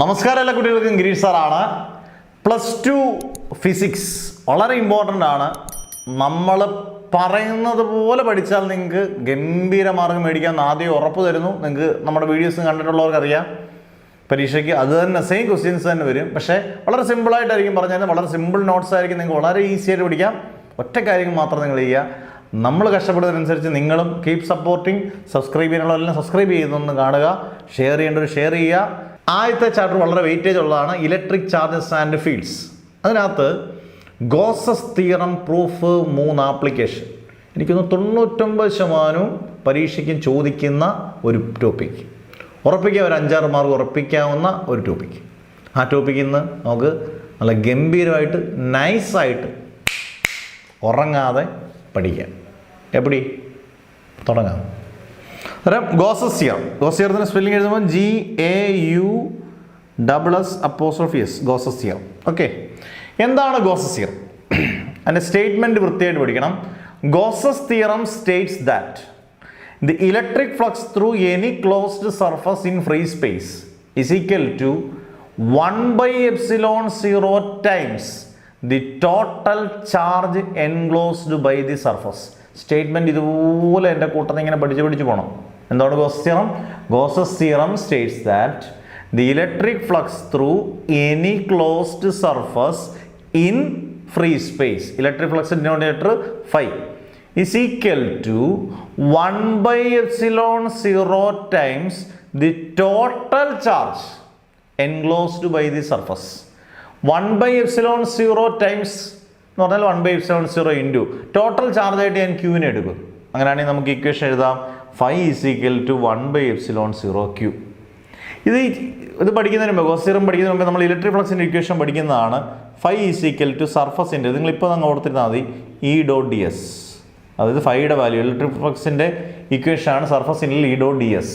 നമസ്കാരം എല്ലാ കുട്ടികൾക്കും ഗിരീഷ് സാറാണ്. +2 ഫിസിക്സ് വളരെ ഇമ്പോർട്ടൻ്റ് ആണ്. നമ്മൾ പറയുന്നത് പോലെ പഠിച്ചാൽ നിങ്ങൾക്ക് ഗംഭീര മാർഗം മേടിക്കാൻ ആദ്യം ഉറപ്പ് തരുന്നു. നിങ്ങൾക്ക് നമ്മുടെ വീഡിയോസ് കണ്ടിട്ടുള്ളവർക്കറിയാം. പരീക്ഷയ്ക്ക് അത് തന്നെ സെയിം ക്വസ്റ്റ്യൻസ് തന്നെ വരും. പക്ഷേ വളരെ സിമ്പിളായിട്ടായിരിക്കും പറഞ്ഞാൽ വളരെ സിമ്പിൾ നോട്ട്സ് ആയിരിക്കും. നിങ്ങൾക്ക് വളരെ ഈസി ആയിട്ട് പഠിക്കാം. ഒറ്റ കാര്യം മാത്രം നിങ്ങൾ ചെയ്യുക, നമ്മൾ കഷ്ടപ്പെടുന്നതിനനുസരിച്ച് നിങ്ങളും കീപ് സപ്പോർട്ടിങ്. സബ്സ്ക്രൈബ് ചെയ്യാനുള്ളതെല്ലാം സബ്സ്ക്രൈബ് ചെയ്തൊന്ന് കാണുക, ഷെയർ ചെയ്യേണ്ടവർ ഷെയർ ചെയ്യുക. ആദ്യത്തെ ചാപ്റ്റർ വളരെ വെയിറ്റേജ് ഉള്ളതാണ്, ഇലക്ട്രിക് ചാർജസ് ആൻഡ് ഫീൽഡ്സ്. അതിനകത്ത് ഗോസസ് തിയറം പ്രൂഫ് 3 ആപ്ലിക്കേഷൻ. എനിക്കൊന്ന് 99% പരീക്ഷയ്ക്കും ചോദിക്കുന്ന ഒരു ടോപ്പിക്. ഉറപ്പിക്കുക, ഒരു 5-6 മാർക്ക് ഉറപ്പിക്കാവുന്ന ഒരു ടോപ്പിക്. ആ ടോപ്പിക്കിൽ നിന്ന് നമുക്ക് നല്ല ഗംഭീരമായിട്ട് നൈസായിട്ട് ഉറങ്ങാതെ പഠിക്കാം. എപ്പടി തുടങ്ങാം. അന്നേരം ഗോസസ് തിയറം. ഗോസസ് തിയറത്തിന് സ്പെല്ലിംഗ് എഴുതുമ്പോൾ GAUSS ഗോസസ് തിയറം. ഓക്കെ, എന്താണ് ഗോസസ് തിയറം? അതിൻ്റെ സ്റ്റേറ്റ്മെൻറ്റ് വൃത്തിയായിട്ട് പഠിക്കണം. Gauss's theorem states that the electric flux through any closed surface in free space is equal to 1/ε0 times the total charge enclosed by the surface. Statement ഇതുപോലെ എൻ്റെ കൂട്ടത്തിൽ ഇങ്ങനെ പഠിച്ച് പോകണം. എന്താണ് Gauss's theorem? Gauss's theorem states that the electric flux through any closed surface in free space, electric flux denominator φ, is equal to 1/ε0 times the total charge enclosed by the surface. 1/ε0 times എന്ന് പറഞ്ഞാൽ 1/ε0 into total charge ആയിട്ട് ഞാൻ ക്യൂവിനെ എടുക്കും. അങ്ങനെയാണെങ്കിൽ നമുക്ക് equation എഴുതാം, φ is equal to 1/ε0 q. ഇത് പഠിക്കുന്നതിന് മുമ്പ്, ഗോസസ് തിയറം പഠിക്കുന്നതിന് മുമ്പ് നമ്മൾ ഇലക്ട്രിക് ഫ്ലക്സിൻ്റെ ഇക്വേഷൻ പഠിക്കുന്നതാണ്. φ is equal to സർഫസിൻ്റെ, നിങ്ങളിപ്പോൾ അങ്ങ് ഓർത്തിരുന്നാൽ മതി, E.ds. അതായത് ഫൈയുടെ വാല്യൂ, ഇലക്ട്രിക് ഫ്ലക്സിൻ്റെ ഇക്വേഷനാണ് സർഫസിൻ്റെ E.ds.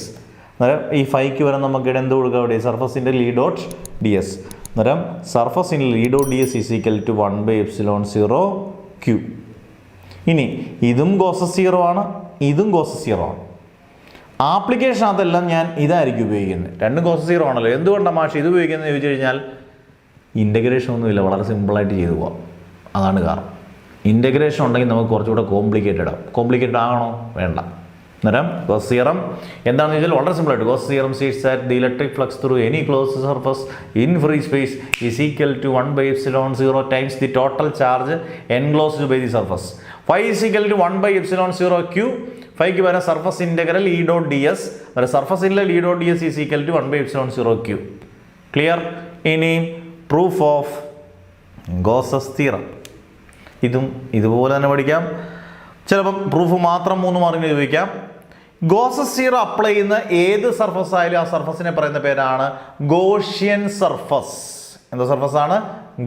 അന്നേരം ഈ ഫൈക്ക് വരെ നമുക്ക് എന്ത് കൊടുക്കുക അവിടെ? സർഫസിൻ്റെ E.ds. അന്നേരം സർഫസിൻ്റെ E.ds is equal to 1/ε0 q. ഇനി ഇതും ഗോസസ് തിയറം ആണ്, ഇതും ഗോസസ് തിയറം ആണ്. ആപ്ലിക്കേഷൻ അതെല്ലാം ഞാൻ ഇതായിരിക്കും ഉപയോഗിക്കുന്നത്. രണ്ടും ഗോസസ് തിയറം ആണല്ലോ. എന്തുകൊണ്ടാണ് മാഷ് ഇത് ഉപയോഗിക്കുന്നത് ചോദിച്ചു കഴിഞ്ഞാൽ ഇൻ്റഗ്രേഷൻ ഒന്നുമില്ല, വളരെ സിമ്പിളായിട്ട് ചെയ്തു പോകാം. അതാണ് കാരണം. ഇൻ്റഗ്രേഷൻ ഉണ്ടെങ്കിൽ നമുക്ക് കുറച്ചുകൂടെ കോംപ്ലിക്കേറ്റഡ് ആവും. കോംപ്ലിക്കേറ്റഡ് ആകണോ? വേണ്ട. അന്നേരം ഗോസസ് തിയറം എന്താണെന്ന് ചോദിച്ചാൽ വളരെ സിമ്പിളായിട്ട് Gauss's theorem states that the electric flux through any closed surface in free space is equal to 1/ε0 times the total charge enclosed by the surface. φ is equal to 1/ε0 q. ഫൈക്ക് വരെ surface integral E.ds വരെ surface integral E.ds is equal to 1/ε0 q. Clear? ഇനി proof of Gauss's theorem. ഇതും ഇതുപോലെ തന്നെ പഠിക്കാം. ചിലപ്പം proof മാത്രം 3 മാർക്കിന് ചോദിക്കാം. ഗോസസ് തിയറം അപ്ലൈ ചെയ്യുന്ന ഏത് സർഫസ് ആയാലും ആ സർഫസിനെ പറയുന്ന പേരാണ് ഗോഷ്യൻ സർഫസ്. എന്താ സർഫസ് ആണ്?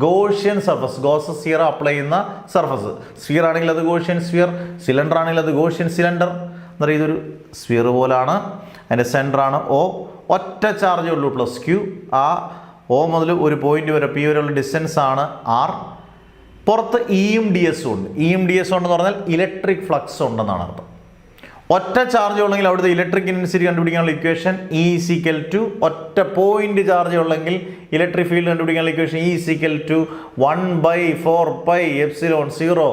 Gaussian surface. Gauss's theorem apply ചെയ്യുന്ന സർഫസ്. സ്ഫിയർ ആണെങ്കിൽ അത് ഗോഷ്യൻ സ്ഫിയർ, സിലിണ്ടർ ആണെങ്കിൽ അത് ഗോഷ്യൻ സിലിണ്ടർ. എന്താ പറയുക, ഇതൊരു സ്ഫിയർ പോലാണ്. അതിൻ്റെ സെൻറ്ററാണ് O, ഒറ്റ ചാർജേ ഉള്ളൂ +q. ആ O മുതൽ ഒരു പോയിന്റ് വരെ P വരെയുള്ള ഡിസ്റ്റൻസ് ആണ് R. പുറത്ത് ഇയും ds ഉണ്ട്. ഇയും ds ഉണ്ടെന്ന് പറഞ്ഞാൽ ഇലക്ട്രിക് ഫ്ലക്സ് ഉണ്ടെന്നാണ് അർത്ഥം. ഒറ്റ ചാർജ് ഉള്ളെങ്കിൽ അവിടുത്തെ ഇലക്ട്രിക് ഇൻറ്റൻസിറ്റി കണ്ടുപിടിക്കാനുള്ള equation E is equal to, ഒറ്റ പോയിന്റ് ചാർജ് ഉള്ളെങ്കിൽ ഇലക്ട്രിക് ഫീൽഡ് കണ്ടുപിടിക്കാനുള്ള equation E is equal to 1/4πε0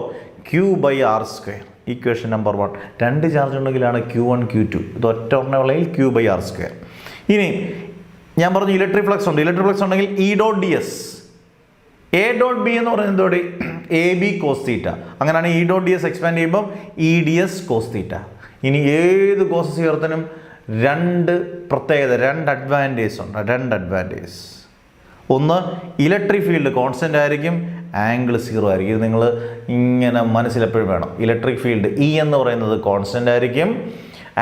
q/r². Equation number 1. 2 charge ഉണ്ടെങ്കിലാണ് Q1 Q2. ഇത് ഒറ്റ ഉള്ളെങ്കിൽ q/r². ഇനി ഞാൻ പറഞ്ഞു ഇലക്ട്രിക് ഫ്ലക്സ് ഉണ്ട്. ഇലക്ട്രിക് ഫ്ലക്സ് ഉണ്ടെങ്കിൽ E.ds. A.b എന്ന് പറയുന്നത് എന്തോടെ? AB cos θ. അങ്ങനെയാണ് E.ds എക്സ്പാൻഡ് ചെയ്യുമ്പം EDS cos θ. ഇനി ഏത് ഗോസസ് തിയറത്തിനും 2 പ്രത്യേകത, 2 അഡ്വാൻറ്റേജ് ഉണ്ട്. 2 അഡ്വാൻറ്റേജ്. ഒന്ന്, ഇലക്ട്രിക് ഫീൽഡ് കോൺസ്റ്റൻ്റ് ആയിരിക്കും, ആംഗിൾ 0 ആയിരിക്കും. ഇത് നിങ്ങൾ ഇങ്ങനെ മനസ്സിലെപ്പോഴും വേണം. ഇലക്ട്രിക് ഫീൽഡ് E എന്ന് പറയുന്നത് കോൺസ്റ്റൻ്റ് ആയിരിക്കും,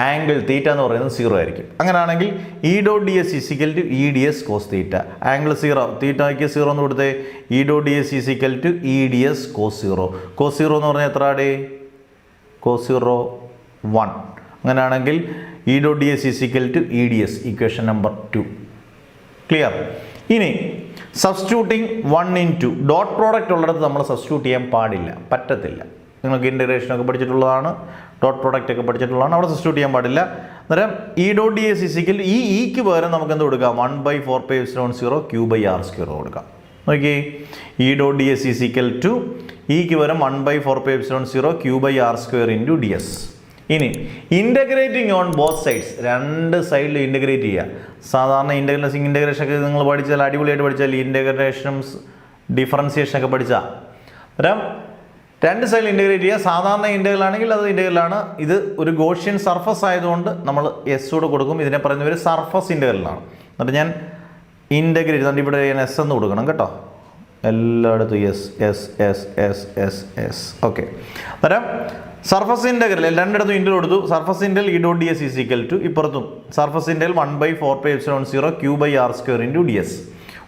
ആംഗിൾ θ എന്ന് പറയുന്നത് 0 ആയിരിക്കും. അങ്ങനെയാണെങ്കിൽ E.ds is equal to EDS cos θ. Angle 0, തീറ്റയ്ക്ക് 0 എന്ന് കൊടുത്തേ. E.ds is equal to EDS cos 0. cos 0 എന്ന് പറഞ്ഞാൽ എത്ര ആടേ? cos 0 1. അങ്ങനെയാണെങ്കിൽ E.ds is equal to EDS. Equation number 2. Clear? ഇനി സബ്സ്റ്റിറ്റ്യൂട്ടിങ് 1 in 2. ഡോട്ട് പ്രോഡക്റ്റ് ഉള്ളിടത്ത് നമ്മൾ സബ്സ്റ്റിറ്റ്യൂട്ട് ചെയ്യാൻ പാടില്ല, പറ്റത്തില്ല. നിങ്ങൾക്ക് ഇൻ്റഗ്രേഷനൊക്കെ പഠിച്ചിട്ടുള്ളതാണ്. ഡോട്ട് പ്രോഡക്റ്റ് ഒക്കെ പഠിച്ചിട്ടുള്ളതാണ്, അവിടെ സബ്സ്റ്റിറ്റ്യൂട്ട് ചെയ്യാൻ പാടില്ല. അന്നേരം E dot D S is equal ഈ ഇക്ക് പകരം നമുക്ക് എന്ത് കൊടുക്കാം, 1/4πε0 Q/r² കൊടുക്കാം. നോക്കി, E dot D S is equal to ഇക്ക് പകരം 1/4πε0 Q/r² ds. ഇനി ഇൻ്റഗ്രേറ്റിംഗ് ഓൺ ബോത്ത് സൈഡ്സ്, രണ്ട് സൈഡിൽ ഇൻ്റഗ്രേറ്റ് ചെയ്യുക. സാധാരണ ഇൻ്റഗ്രേഷൻ ഒക്കെ നിങ്ങൾ പഠിച്ചാൽ അടിപൊളിയായിട്ട് പഠിച്ചാൽ ഇൻ്റഗ്രേഷനും ഡിഫറൻസിയേഷൻ ഒക്കെ പഠിച്ചാൽ അന്നേരം രണ്ട് സൈഡിൽ ഇൻ്റഗ്രേറ്റ് ചെയ്യുക. സാധാരണ ഇൻ്റഗ്രൽ ആണെങ്കിൽ അത് ഇൻ്റഗ്രലാണ്. ഇത് ഒരു ഗോഷ്യൻ സർഫസ് ആയതുകൊണ്ട് നമ്മൾ എസ് കൂടെ കൊടുക്കും. ഇതിനെ പറയുന്ന ഒരു സർഫസ് ഇൻ്റഗ്രലാണ്. എന്നിട്ട് ഞാൻ ഇൻ്റഗ്രേറ്റ് എന്നിട്ട് ഇവിടെ ഞാൻ എസ് എന്ന് കൊടുക്കണം കേട്ടോ, എല്ലായിടത്തും S S S S S S. Okay, അന്നേരം സർഫസ് ഇൻ്റഗ്രൽ രണ്ടിടത്തും ഇൻ്റൽ കൊടുത്തു. Surface integral E dot D S is equal to ഇപ്പുറത്തും സർഫസ് ഇൻ്റൽ 1/4πε0 Q/r² ds.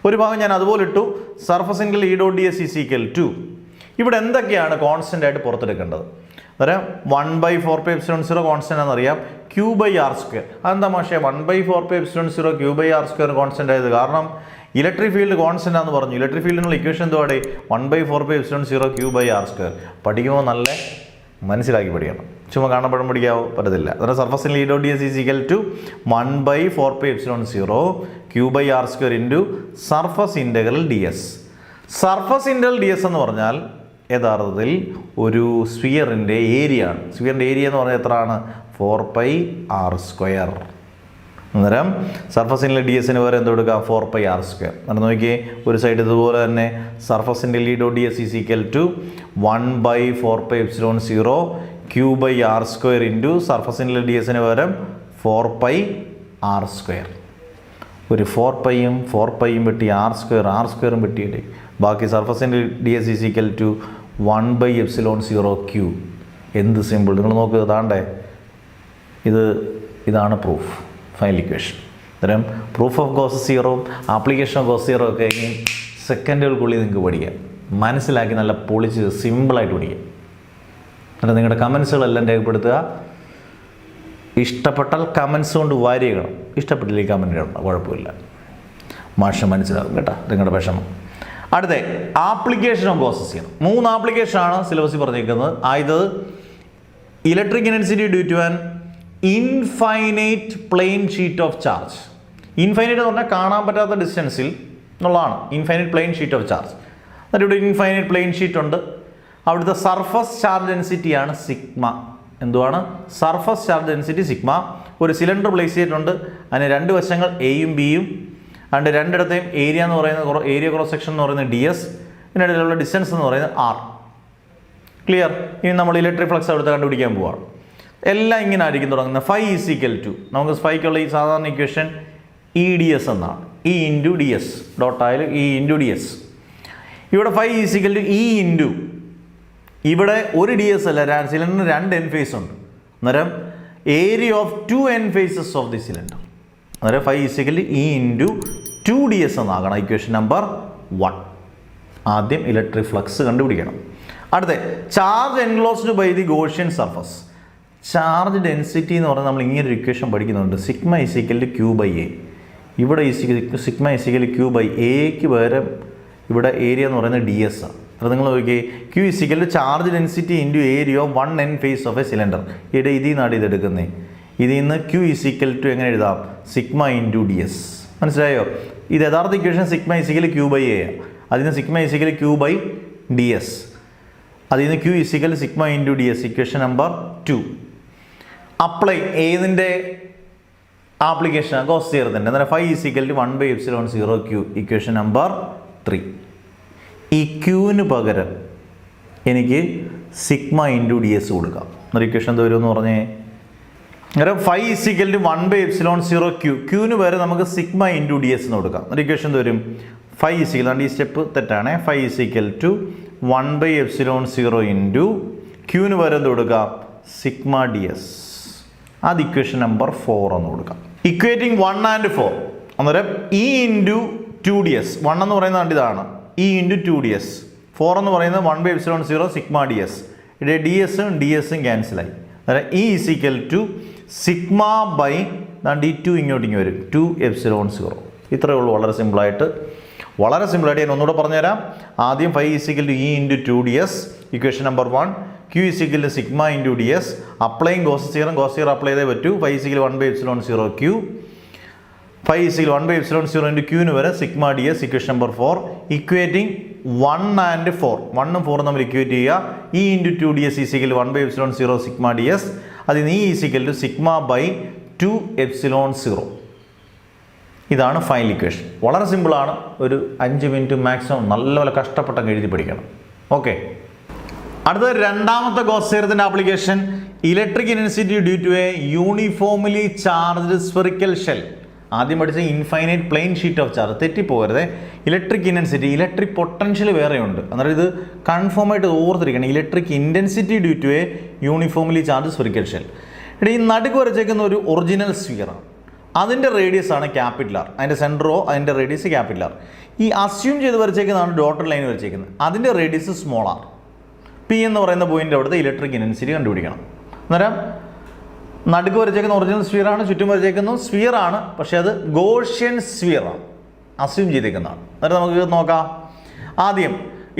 ഒരു ഭാഗം ഞാൻ അതുപോലെ ഇട്ടു. Surface integral E dot D S is equal to ഇവിടെ എന്തൊക്കെയാണ് കോൺസ്റ്റൻ്റ് ആയിട്ട് പുറത്തെടുക്കേണ്ടത്? അന്നേരം 1/4πε0 കോൺസ്റ്റൻ്റ് ആണെന്നറിയാം. Q/r², അതെന്താ മാഷേ 1/4πε0 Q/r² കോൺസ്റ്റൻ്റ് ആയത്? കാരണം ഇലക്ട്രിക് ഫീൽഡ് കോൺസ്റ്റൻ്റ് ആണെന്ന് പറഞ്ഞു. ഇലക്ട്രിക് ഫീൽഡിനുള്ള ഇക്വേഷൻ എന്തുവാടെ? 1/4πε0 Q/r². പഠിക്കുമ്പോൾ നല്ല മനസ്സിലാക്കി പഠിക്കണം, ചുമ്മാ കാണപ്പെടും പഠിക്കാവോ? പറ്റത്തില്ല. അന്നേരം സർഫസിൽ E dot D S is equal to 1/4πε0 Q/r² surface integral D S. Surface integral D S എന്ന് പറഞ്ഞാൽ യഥാർത്ഥത്തിൽ ഒരു സ്ഫിയറിൻ്റെ ഏരിയ ആണ്. സ്ഫിയറിൻ്റെ ഏരിയ എന്ന് പറഞ്ഞാൽ എത്രയാണ്? 4πr². അന്നേരം സർഫസിൻ്റെ ഡി എസിന് വരെ എന്ത് കൊടുക്കാം? 4πr². അന്നേരം നോക്കിയേ, ഒരു സൈഡ് ഇതുപോലെ തന്നെ സർഫസിൻ്റെ E dot D S is equal to 1/4πε0 Q/r² സർഫസിൻ്റെ ഡി എസിന് പകരം 4πr². ഒരു 4πയും വെട്ടി r² വെട്ടിയിട്ട് ബാക്കി സർഫസിൻ്റെ D S is equal to 1/ε0 Q. എന്ത് സിമ്പിൾ! നിങ്ങൾ നോക്കുക, ഇതാണ്ടേ ഇതാണ് പ്രൂഫ്, ഫൈനൽ ഇക്വേഷൻ. അന്നേരം പ്രൂഫ് ഓഫ് ഗോസ് തിയറവും ആപ്ലിക്കേഷൻ ഓഫ് ഗോസ് തിയറവും ഒക്കെ സെക്കൻഡുകൾക്കുള്ളിൽ നിങ്ങൾക്ക് പഠിക്കാം. മനസ്സിലാക്കി നല്ല പൊളിച്ച് സിമ്പിളായിട്ട് പഠിക്കാം. എന്നിട്ട് നിങ്ങളുടെ കമൻസുകളെല്ലാം രേഖപ്പെടുത്തുക. ഇഷ്ടപ്പെട്ടാൽ കമൻസ് കൊണ്ട് വാരിയണം, ഇഷ്ടപ്പെട്ടില്ലെങ്കിൽ കമൻറ്റ് ഇടണം, കുഴപ്പമില്ല. മാഷ മനസ്സിലാകും കേട്ടോ നിങ്ങളുടെ വിഷമം. അടുത്ത ആപ്ലിക്കേഷൻ ഓഫ് ഗോസ് തിയറം. 3 ആപ്ലിക്കേഷനാണ് സിലബസിൽ പറഞ്ഞിരിക്കുന്നത്. ആയത് electric intensity due to an infinite plane sheet of charge. Infinite എന്ന് പറഞ്ഞാൽ കാണാൻ പറ്റാത്ത ഡിസ്റ്റൻസിൽ എന്നുള്ളതാണ് infinite plane sheet of charge. എന്നിട്ട് ഇവിടെ ഇൻഫൈനൈറ്റ് പ്ലെയിൻ ഷീറ്റ് ഉണ്ട്. അവിടുത്തെ സർഫസ് ചാർജ് ഡെൻസിറ്റിയാണ് സിഗ്മ. എന്തുവാണ്? Surface charge density sigma. ഒരു സിലിണ്ടർ പ്ലേസ് ചെയ്തിട്ടുണ്ട്. അതിന് രണ്ട് വശങ്ങൾ എയും ബിയും. അതുകൊണ്ട് രണ്ടിടത്തെയും ഏരിയ എന്ന് പറയുന്നത് ഏരിയ ക്രോസ് സെക്ഷൻ എന്ന് പറയുന്നത് ഡി എസ്. ഇതിനിടയിലുള്ള ഡിസ്റ്റൻസ് എന്ന് പറയുന്നത് ആർ. ക്ലിയർ? ഇനി നമ്മൾ ഇലക്ട്രിക് ഫ്ലക്സ് അവിടുത്തെ കണ്ടുപിടിക്കാൻ പോവാണ്. എല്ലാം ഇങ്ങനെ ആയിരിക്കും തുടങ്ങുന്നത്. ഫൈ ഈസിക്കൽ ടു നമുക്ക് ഫൈക്കുള്ള ഈ സാധാരണ ഇക്വേഷൻ ഇ ഡി എസ് എന്നാണ്. ഇ ഇൻറ്റു ഡി എസ് ഡോട്ടായാലും ഇ ഇൻറ്റു ഡി എസ്. ഇവിടെ phi is equal to E into ഇവിടെ ഒരു ഡി എസ് അല്ല, സിലിണ്ടറിന് 2 എൻ ഫേസ് ഉണ്ട്. അന്നേരം area of 2 end faces of the cylinder. അന്നേരം phi is equal E into 2 D S എന്നാകണം ഇക്വേഷൻ നമ്പർ 1. ആദ്യം ഇലക്ട്രിക് ഫ്ലക്സ് കണ്ടുപിടിക്കണം. അടുത്ത charge enclosed by the Gaussian surface. Charge density എന്ന് പറഞ്ഞാൽ നമ്മൾ ഇങ്ങനെ ഒരു ഇക്വേഷൻ പഠിക്കുന്നുണ്ട്. Sigma is equal to Q/A. ഇവിടെ സിഗ്മ ഈസിക്കൽ Q/Aക്ക് പകരം ഇവിടെ ഏരിയ എന്ന് പറയുന്നത് ഡി എസ് ആണ്. അത് നിങ്ങൾ നോക്കിയേ, Q is equal to charge density into area of 1 end face of a cylinder. ഇവിടെ ഇതിൽ നിന്നാണ് ഇതെടുക്കുന്നത്. ഇതിൽ നിന്ന് Q ഈസിക്കൽ ടു എങ്ങനെ എഴുതാം? Sigma into D S. മനസ്സിലായോ? ഇത് യഥാർത്ഥ ഇക്വേഷൻ സിഗ്മ ഈസിക്കൽ Q/A. അതിന് സിഗ്മ ഈസിക്കൽ Q/ds. അതിൽ നിന്ന് Q is equal sigma into D S. Equation number 2. Apply ഏതിൻ്റെ ആപ്ലിക്കേഷൻ? ഗോസ് തിയറത്തിൻ്റെ. അന്നേരം phi is equal to 1/ε0 Q. Equation number 3. ഈ ക്യൂവിന് പകരം എനിക്ക് സിഗ്മ ഇൻറ്റു ഡി എസ് കൊടുക്കാം. എന്നൊരു ഇക്വേഷൻ എന്ത് വരും എന്ന് പറഞ്ഞേ? അന്നേരം ഫൈ ഈസിക്കൽ ടു 1/ε0 Q. ക്യൂവിന് പകരം നമുക്ക് സിഗ്മ ഇൻറ്റു ഡി എസ് എന്ന് കൊടുക്കാം. എന്നൊരു ഇക്വേഷൻ എന്ത് വരും? ഫൈ ഈസിക്കൽ, ഈ സ്റ്റെപ്പ് തെറ്റാണ്. ഫൈ ഈസിക്കൽ ടു 1/ε0 ഇൻറ്റു ക്യൂവിന് പകരം എന്ത് കൊടുക്കാം? Sigma D S. അത് ഇക്വേഷൻ നമ്പർ 4 എന്ന് കൊടുക്കാം. Equating 1 and 4. അന്നേരം ഇ ഇൻറ്റു 2 ഡി എസ്. 1 എന്ന് പറയുന്നത് ഇതാണ്, ഇ ഇൻറ്റു 2 ഡി എസ്. 4 എന്ന് പറയുന്നത് 1/ε0 സിഗ്മ ഡി എസ്. ഇവിടെ ഡി എസും ഡി എസും ക്യാൻസലായി. അന്നേരം E is equal to sigma by ഈ 2 ഇങ്ങോട്ടിങ്ങ് വരും 2/ε0. ഇത്രയേ ഉള്ളൂ. വളരെ സിമ്പിളായിട്ട് ഞാൻ ഒന്നുകൂടെ പറഞ്ഞുതരാം. ആദ്യം phi is equal to E into 2 D S equation number 1. Q is equal to sigma into ds. Applying Gauss theorem apply ചെയ്തേ പറ്റൂ. Phi is equal to 1 by epsilon 0 Q. Phi is equal to 1 by epsilon 0 into Q ന് വരെ sigma ds equation number 4. Equating 1 and 4. 1 ഉം 4 ഉം നമ്മൾ equate ചെയ്യുക. E into 2ds is equal to 1 by epsilon 0 sigma ds. അതിന് E is equal to sigma by 2 epsilon 0. ഇതാണ് final equation. വളരെ സിമ്പിളാണ്. ഒരു 5 മിനിറ്റ് മാക്സിമം നല്ലപോലെ കഷ്ടപ്പെട്ടങ്ങ് എഴുതി പഠിക്കണം. ഓക്കെ, അടുത്ത രണ്ടാമത്തെ ഗോസ് തിയറത്തിന്റെ application electric intensity due to a uniformly charged spherical shell. ആദ്യം പഠിച്ച infinite plane sheet of charge തെറ്റിപ്പോകരുത്. ഇലക്ട്രിക് ഇന്റൻസിറ്റി, ഇലക്ട്രിക് പൊട്ടൻഷ്യൽ വേറെയുണ്ട്. അന്നേരം ഇത് കൺഫേം ആയിട്ട് ഓർത്തിരിക്കണം. Electric intensity due to a uniformly charge spherical shell. ഇവിടെ ഈ നടുക്ക് വരച്ചേക്കുന്ന ഒരു ഒറിജിനൽ സ്ഫിയറാണ്. അതിൻ്റെ റേഡിയസ് ആണ് ക്യാപിറ്റൽ ആർ. അതിൻ്റെ സെൻറ്ററോ അതിൻ്റെ റേഡിയസ് ക്യാപിറ്റൽ ആർ. ഈ അസ്യൂം ചെയ്ത് വരച്ചേക്കുന്നതാണ് ഡോട്ടഡ് ലൈൻ വരച്ചേക്കുന്നത്. അതിൻ്റെ റേഡിയസ് സ്മോൾ ആർ. പി എന്ന് പറയുന്ന പോയിന്റ് അവിടുത്തെ ഇലക്ട്രിക് ഇന്റൻസിറ്റി കണ്ടുപിടിക്കണം. അന്നേരം നടുക്ക് വരച്ചേക്കുന്ന ഒറിജിനൽ സ്ഫിയറാണ്, ചുറ്റും വരച്ചേക്കുന്ന സ്ഫിയറാണ്, പക്ഷേ അത് ഗോഷ്യൻ സ്ഫിയറാണ്, അസ്യൂം ചെയ്തേക്കുന്നതാണ്. അന്നേരം നമുക്ക് നോക്കാം. ആദ്യം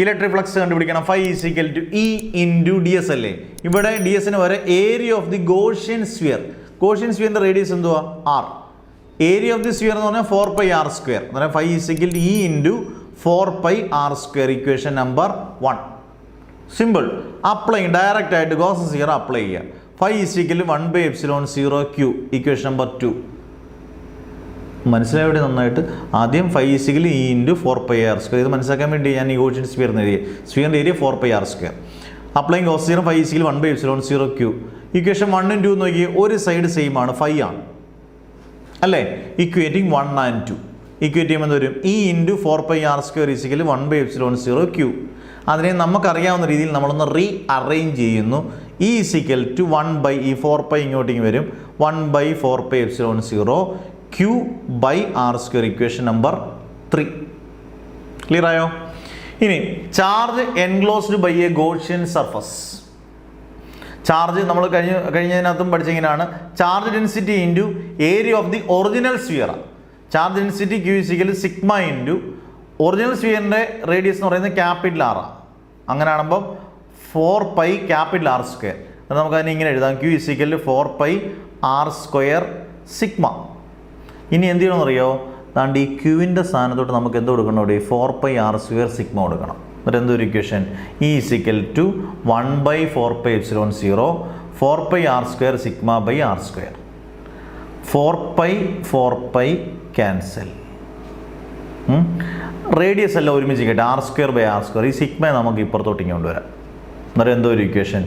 ഇലക്ട്രിക് ഫ്ലക്സ് കണ്ടുപിടിക്കണം. Phi is equal to E into ds അല്ലേ. ഇവിടെ dsന് വരെ area of the Gaussian sphere. Gaussian സ്ഫിയറിന്റെ റേഡിയസ് എന്തുവാ? R. Area of the sphere എന്ന് പറഞ്ഞാൽ 4 pi r square. അന്നേരം Phi is equal to E into 4 pi r square. Equation number 1. Simple. Apply direct ആയിട്ട് ഗോസ് തിയറം അപ്ലൈ ചെയ്യുക. Phi is equal to 1 by epsilon 0 Q. Equation number 2. മനസ്സിലാവിടെ നന്നായിട്ട്. ആദ്യം Phi is equal to E into 4 pi r square. ഇത് മനസ്സിലാക്കാൻ വേണ്ടി ഞാൻ ഈ Gaussian സ്ഫിയറിന്റെ ഏരിയ, സ്ഫിയറിന്റെ area 4 pi r square. Applying Gauss theorem Phi is equal to 1 by epsilon 0 Q. Equation 1 ഉം 2 നോക്കി, ഒരു സൈഡ് സെയിം ആണ്, Phi ആണ് അല്ലേ. Equating 1 and 2. ഇക്വേറ്റ് ചെയ്യുമ്പോൾ എന്ത് വരും? E into 4 pi r square is equal to 1 by epsilon 0 Q. അതിനെ നമുക്കറിയാവുന്ന രീതിയിൽ നമ്മളൊന്ന് റീ അറേഞ്ച് ചെയ്യുന്നു. E is equal to 1 by ഈ 4 pi ഇങ്ങോട്ടേക്ക് വരും, 1 by 4 pi epsilon 0 Q by r square. Equation number 3. Clear ആയോ? ഇനി charge enclosed by a Gaussian surface. Charge നമ്മൾ കഴിഞ്ഞതിനകത്തും പഠിച്ചെങ്ങനെയാണ്? Charge density into area of the original sphere. Charge density Q is equal to sigma into original സ്ഫിയറിൻ്റെ radius എന്ന് പറയുന്നത് capital R ആണ്. അങ്ങനെയാകുമ്പം 4 pi ക്യാപിറ്റൽ ആർ സ്ക്വയർ. നമുക്കതിനെ ഇങ്ങനെ എഴുതാം, Q is equal to 4 pi r square sigma. ഇനി എന്ത് ചെയ്യണമെന്ന് അറിയോ? അതാണ്ട് ഈ ക്യൂവിൻ്റെ സ്ഥാനത്തോട്ട് നമുക്ക് എന്ത് കൊടുക്കണം? ഇവിടെ 4 pi r square സിഗ്മ കൊടുക്കണം. എന്നിട്ട് എന്തൊരു equation? E is equal to 1 by 4 pi epsilon 0 4 pi r square sigma by r square. 4 pi cancel. Radius എല്ലാം ഒരുമിച്ച് കേട്ടെ, R square by R square. ഈ സിഗ്മയെ നമുക്ക് ഇപ്പുറത്തോട്ട് കൊണ്ടുവരാം. അന്നേരം എന്തോ ഒരു equation?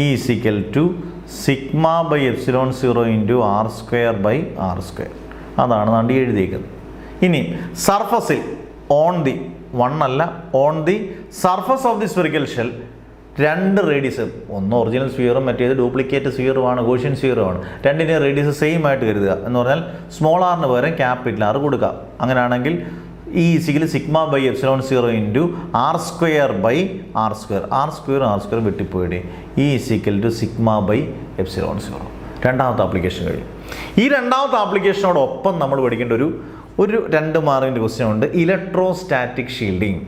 E is equal to sigma by epsilon 0 into R square by R square. അതാണ് നാണ്ടി എഴുതിയിരിക്കുന്നത്. ഇനി സർഫസിൽ on the on the surface of the spherical shell രണ്ട് റേഡിയസ്, ഒന്ന് ഒറിജിനൽ സ്ഫിയറും മറ്റേത് ഡ്യൂപ്ലിക്കേറ്റ് സ്ഫിയറുമാണ്, ഗോഷ്യൻ സ്ഫിയറുമാണ്. രണ്ടിൻ്റെ റേഡിയസ് സെയിം ആയിട്ട് കരുതുക. എന്ന് പറഞ്ഞാൽ സ്മോൾ ആറിന് പകരം ക്യാപിറ്റൽ ആർ കൊടുക്കുക. അങ്ങനെയാണെങ്കിൽ E is equal to sigma by epsilon 0 into R square by R square. R square വെട്ടിപ്പോയിടെ E is equal to sigma by epsilon 0. രണ്ടാമത്തെ ആപ്ലിക്കേഷൻ കഴിഞ്ഞു. ഈ രണ്ടാമത്തെ ആപ്ലിക്കേഷനോടൊപ്പം നമ്മൾ പഠിക്കേണ്ട ഒരു 2 മാർക്കിൻ്റെ ക്വസ്റ്റ്യൻ ഉണ്ട്, ഇലക്ട്രോസ്റ്റാറ്റിക് ഷീൽഡിങ്.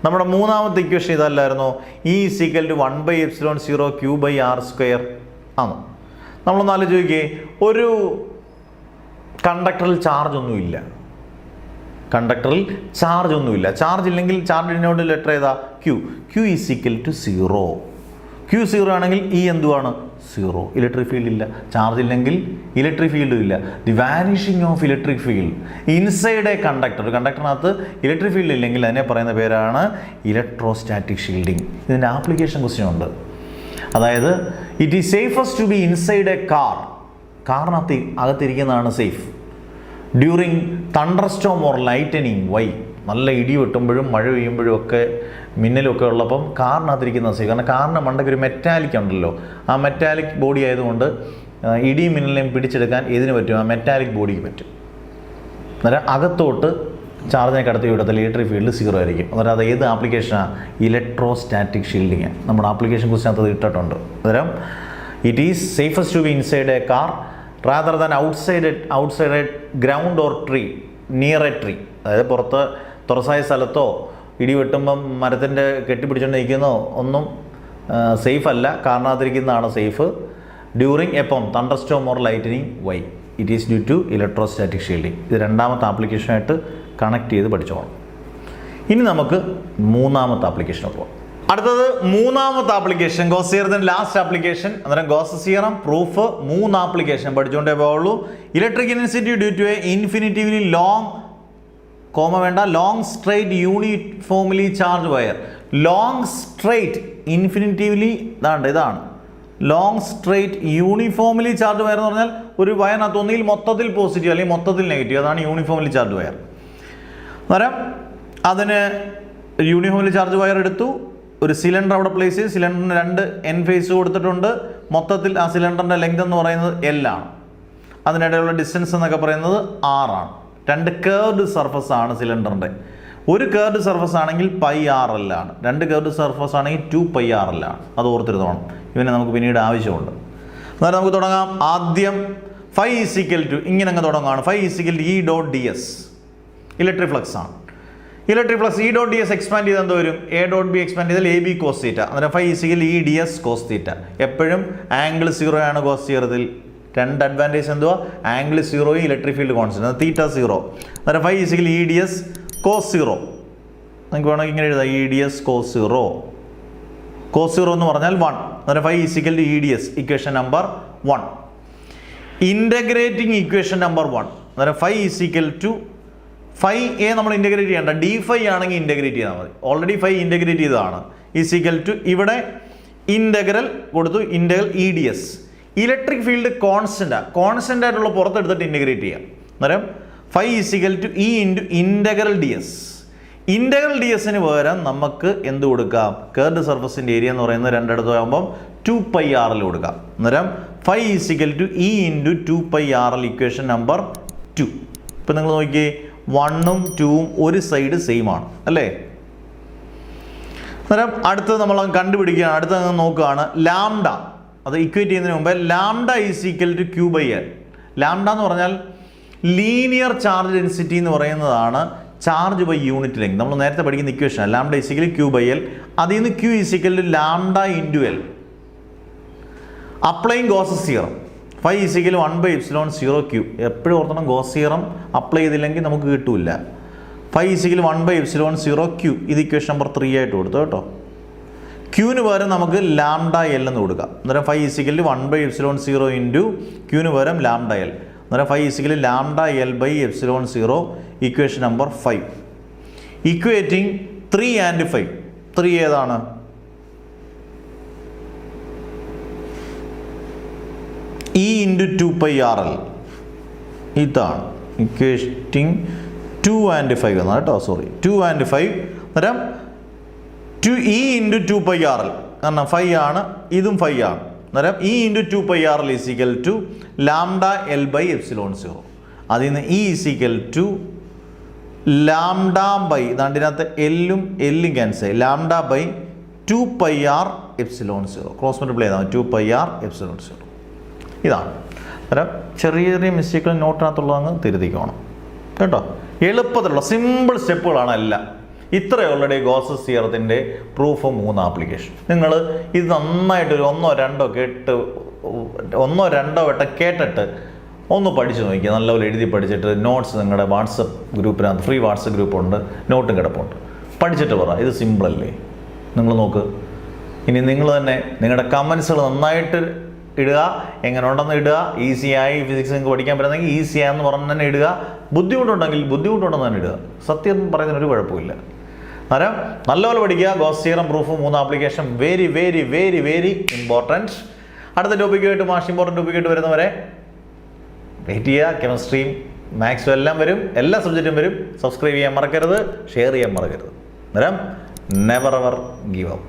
നമ്മുടെ മൂന്നാമത്തെ equation ഇതല്ലായിരുന്നോ? E is equal to 1 by epsilon 0 Q by r square ആണ്. നമ്മളൊന്ന് ആലോചിക്കേ, ഒരു കണ്ടക്ടറിൽ ചാർജ് ഒന്നുമില്ല. ചാർജ് ഇല്ലെങ്കിൽ ചാർജ് ഡിനോട്ട് ലെറ്റർ ഏതാ? Q is equal to 0. Q 0 ആണെങ്കിൽ E എന്തുവാണ്? 0. ഇലക്ട്രിക് ഫീൽഡ് ഇല്ല. ചാർജ് ഇല്ലെങ്കിൽ ഇലക്ട്രിക് ഫീൽഡും ഇല്ല. The vanishing of electric field inside a conductor. കണ്ടക്ടറിനകത്ത് ഇലക്ട്രിക് ഫീൽഡ് ഇല്ലെങ്കിൽ അതിനെ പറയുന്ന പേരാണ് ഇലക്ട്രോസ്റ്റാറ്റിക് ഷീൽഡിങ്. ഇതിൻ്റെ ആപ്ലിക്കേഷൻ ക്വസ്റ്റ്യൻ ഉണ്ട്. അതായത് it is safest to be inside a car. കാറിനകത്ത് അകത്തിരിക്കുന്നതാണ് safe. During thunder storm or lightning. Why? നല്ല ഇടി വെട്ടുമ്പോഴും മഴ പെയ്യുമ്പോഴും ഒക്കെ മിന്നലൊക്കെ ഉള്ളപ്പം കാറിനകത്തിരിക്കുന്നത് സേഫ്. കാരണം കാറിൻ്റെ മണ്ടയ്ക്ക് ഒരു മെറ്റാലിക് ഉണ്ടല്ലോ, ആ മെറ്റാലിക് ബോഡി ആയതുകൊണ്ട് ഇടിയും മിന്നലിനെയും പിടിച്ചെടുക്കാൻ ഏതിന് പറ്റും? ആ മെറ്റാലിക് ബോഡിക്ക് പറ്റും. അന്നേരം അകത്തോട്ട് ചാർജിനെ കടത്തി വിടത്തിൽ ഇലക്ട്രിക് ഫീൽഡ് 0 ആയിരിക്കും. അന്നേരം അത് ഏത് ആപ്ലിക്കേഷനാണ്? Electrostatic shielding. നമ്മുടെ ആപ്ലിക്കേഷൻ കുറിച്ച് ഇട്ടിട്ടുണ്ട്. അന്നേരം it is safest to be inside a car rather than outside a ground or tree, near a tree. അതായത് പുറത്ത് തുറസായ സ്ഥലത്തോ ഇടി വെട്ടുമ്പം മരത്തിൻ്റെ കെട്ടിപ്പിടിച്ചുകൊണ്ട് നിൽക്കുന്നോ ഒന്നും സേഫ് അല്ല, കാരണത്തിരിക്കുന്നതാണ് സേഫ്. ഡ്യൂറിങ് എപ്പം thunder storm or lightning why it is due to electrostatic shielding. ഇത് രണ്ടാമത്തെ ആപ്ലിക്കേഷനായിട്ട് കണക്ട് ചെയ്ത് പഠിച്ചോളാം. ഇനി നമുക്ക് മൂന്നാമത്തെ ആപ്ലിക്കേഷൻ പോകാം. അടുത്തത് മൂന്നാമത്തെ ആപ്ലിക്കേഷൻ ഗോസ് തിയറത്തിന്റെ ലാസ്റ്റ് ആപ്ലിക്കേഷൻ. അന്നേരം ഗോസ് തിയറം പ്രൂഫ് 3 ആപ്ലിക്കേഷൻ പഠിച്ചുകൊണ്ടേ പോവുള്ളൂ. Electric intensity due to a infinitively long long straight uniformly charge wire. Long straight infinitively ഇതാണ് long straight uniformly charge wire എന്ന് പറഞ്ഞാൽ ഒരു വയറിനകത്ത് ഒന്നിൽ മൊത്തത്തിൽ പോസിറ്റീവ് അല്ലെങ്കിൽ മൊത്തത്തിൽ നെഗറ്റീവ്, അതാണ് യൂണിഫോംലി ചാർജ് വയർ. അന്നേരം അതിന് യൂണിഫോംലി ചാർജ് വയർ എടുത്തു, ഒരു സിലിണ്ടർ അവിടെ പ്ലേസ് ചെയ്ത് സിലിണ്ടറിന് 2 എൻ ഫേസ് കൊടുത്തിട്ടുണ്ട്. മൊത്തത്തിൽ ആ സിലിണ്ടറിൻ്റെ ലെങ്ത് എന്ന് പറയുന്നത് L ആണ്. അതിനിടയിലുള്ള ഡിസ്റ്റൻസ് എന്നൊക്കെ പറയുന്നത് R ആണ്. 2 കേർവ്ഡ് സർഫസ് ആണ് സിലിണ്ടറിൻ്റെ. ഒരു കേർവ്ഡ് സർഫസ് ആണെങ്കിൽ πRL ആണ്, 2 കേർവ്ഡ് സർഫസ് ആണെങ്കിൽ 2πRL ആണ്. അത് ഓർത്തിരുന്നോണം, ഇവനെ നമുക്ക് പിന്നീട് ആവശ്യമുണ്ട്. അന്നേരം നമുക്ക് തുടങ്ങാം. ആദ്യം φ = ഇങ്ങനെ അങ്ങ് തുടങ്ങുകയാണ്. φ = E.ds ഇലക്ട്രിക് ഫ്ലക്സ് ആണ്. ഇലക്ട്രിക് ഫ്ലക്സ് E.ds എക്സ്പാൻഡ് ചെയ്ത് എന്തോ വരും? A.B എക്സ്പാൻഡ് ചെയ്താൽ AB cos θ. അന്നേരം φ = EDS cos θ. എപ്പോഴും ആംഗിൾ 0 ആണ് ഗോസ് തിയറത്തിൽ. 2 അഡ്വാൻറ്റേജ് എന്തുവാ? Angle 0, electric field constant, θ 0. അന്നേരം φ = EDS cos 0. നിങ്ങൾക്ക് വേണമെങ്കിൽ ഇങ്ങനെ എഴുതാം, EDS cos 0. cos 0 എന്ന് പറഞ്ഞാൽ 1. അന്നേരം φ = EDS, equation number 1. Integrating equation number 1. അന്നേരം φ = φ a നമ്മൾ ഇൻ്റഗ്രേറ്റ് ചെയ്യേണ്ട, dφ ആണെങ്കിൽ ഇൻ്റഗ്രേറ്റ് ചെയ്താൽ മതി. ഓൾറെഡി φ ഇൻ്റഗ്രേറ്റ് ചെയ്തതാണ്. ഇവിടെ ഇൻ്റഗ്രൽ കൊടുത്തു, integral EDS. Electric field constant ആയിട്ടുള്ള പുറത്തെടുത്തിട്ട് ഇൻ്റഗ്രേറ്റ് ചെയ്യാം. അന്നേരം φ = E × ഇൻ്റഗ്രൽ ds. ഇൻ്റഗ്രൽ dsന് പകരം നമുക്ക് എന്ത് കൊടുക്കാം? കേർവ്ഡ് സർഫസിൻ്റെ ഏരിയ എന്ന് പറയുന്നത് 2 ഇടത്തും ആകുമ്പം 2πRL കൊടുക്കാം. അന്നേരം φ = E × 2πRL, ഇക്വേഷൻ നമ്പർ 2. ഇപ്പം നിങ്ങൾ നോക്കിയേ, 1ഉം 2ഉം ഒരു സൈഡ് സെയിം ആണ് അല്ലേ? അന്നേരം അടുത്തത് നമ്മൾ കണ്ടുപിടിക്കുകയാണ്. അടുത്തത് നോക്കുകയാണ് ലാംഡ. അത് ഇക്വേറ്റ് ചെയ്യുന്നതിന് മുമ്പേ ലാംഡ = Q/L. ലാംഡ എന്ന് പറഞ്ഞാൽ ലീനിയർ ചാർജ് ഡെൻസിറ്റി എന്ന് പറയുന്നതാണ് ചാർജ് ബൈ യൂണിറ്റ് ലെങ്ത്. നമ്മൾ നേരത്തെ പഠിക്കുന്ന ഇക്വേഷൻ ലാംഡ = Q/L. അതിൽ നിന്ന് Q = lambda × L. Applying Gauss theorem φ = 1/ε0Q. എപ്പോഴും ഓർത്തണം, ഗോസ് തിയറം അപ്ലൈ ചെയ്തില്ലെങ്കിൽ നമുക്ക് കിട്ടൂല. φ = 1/ε0Q. ഇത് ഇക്വേഷൻ നമ്പർ 3 ആയിട്ട് കൊടുത്തു കേട്ടോ. ക്യൂവിന് പകരം നമുക്ക് ലാംഡ L എന്ന് കൊടുക്കാം. അന്നേരം φ = 1/ε0 × ക്യൂവിന് പകരം ലാംഡ L. അന്നേരം φ = lambda L/ε0, equation number 5. Equating 3 and 5. 3 ഏതാണ്? E × 2πRL. ഇതാണ് ഇക്വേറ്റിംഗ് 2 ആൻഡ് 5 എന്നാണ് കേട്ടോ. Sorry, 2 and 5. അന്നേരം E × 2πRL, കാരണം 5 ആണ്, ഇതും 5 ആണ്. അന്നേരം E × 2πRL = ലാംഡ L/ε0. അതിൽ നിന്ന് E = ലാംഡ ബൈ, ഇതിനകത്ത് എല്ലും ക്യാൻസൽ ആയി, lambda by 2πRε0. Cross multiply ചെയ്താൽ 2πRε0. ഇതാണ്. അന്നേരം ചെറിയ ചെറിയ മിസ്റ്റേക്കുകൾ നോട്ടിനകത്തുള്ളതങ്ങ് തിരുത്തിക്കണം കേട്ടോ. എളുപ്പത്തിലുള്ള സിമ്പിൾ സ്റ്റെപ്പുകളാണ് എല്ലാം. ഇത്രയേ ഓൾറെഡി ഗോസ് തിയറത്തിൻ്റെ പ്രൂഫ് 3 ആപ്ലിക്കേഷൻ. നിങ്ങൾ ഇത് നന്നായിട്ട് ഒരു 1-2 വട്ടം കേട്ടിട്ട് ഒന്ന് പഠിച്ചു നോക്കിക്കുക. നല്ലപോലെ എഴുതി പഠിച്ചിട്ട് നോട്ട്സ് നിങ്ങളുടെ വാട്സപ്പ് ഗ്രൂപ്പിനകത്ത്, ഫ്രീ വാട്സപ്പ് ഗ്രൂപ്പുണ്ട്, നോട്ടും കിടപ്പുണ്ട്, പഠിച്ചിട്ട് പറ ഇത് സിമ്പിളല്ലേ. നിങ്ങൾ നോക്ക്. ഇനി നിങ്ങൾ തന്നെ നിങ്ങളുടെ കമൻസുകൾ നന്നായിട്ട് ഇടുക. എങ്ങനെ ഉണ്ടെന്ന് ഇടുക. ഈസിയായി ഫിസിക്സ് നിങ്ങൾക്ക് പഠിക്കാൻ പറ്റുന്നെങ്കിൽ ഈസിയാന്ന് പറഞ്ഞ് തന്നെ ഇടുക. ബുദ്ധിമുട്ടുണ്ടെന്ന് തന്നെ ഇടുക. സത്യം പറയുന്നതിനൊരു കുഴപ്പമില്ല. അന്നേരം നല്ലപോലെ പഠിക്കുക. Goes theorem proof 3 application very very very very important. അടുത്ത ടോപ്പിക്കുമായിട്ട് ഇമ്പോർട്ടൻറ്റ് ടോപ്പിക്കായിട്ട് വരുന്നവരെ വെയിറ്റ് ചെയ്യുക. കെമിസ്ട്രിയും മാത്സും എല്ലാം വരും, എല്ലാ സബ്ജക്റ്റും വരും. സബ്സ്ക്രൈബ് ചെയ്യാൻ മറക്കരുത്, ഷെയർ ചെയ്യാൻ മറക്കരുത്. അന്നേരം നെവർ എവർ ഗീവ് അപ്പ്.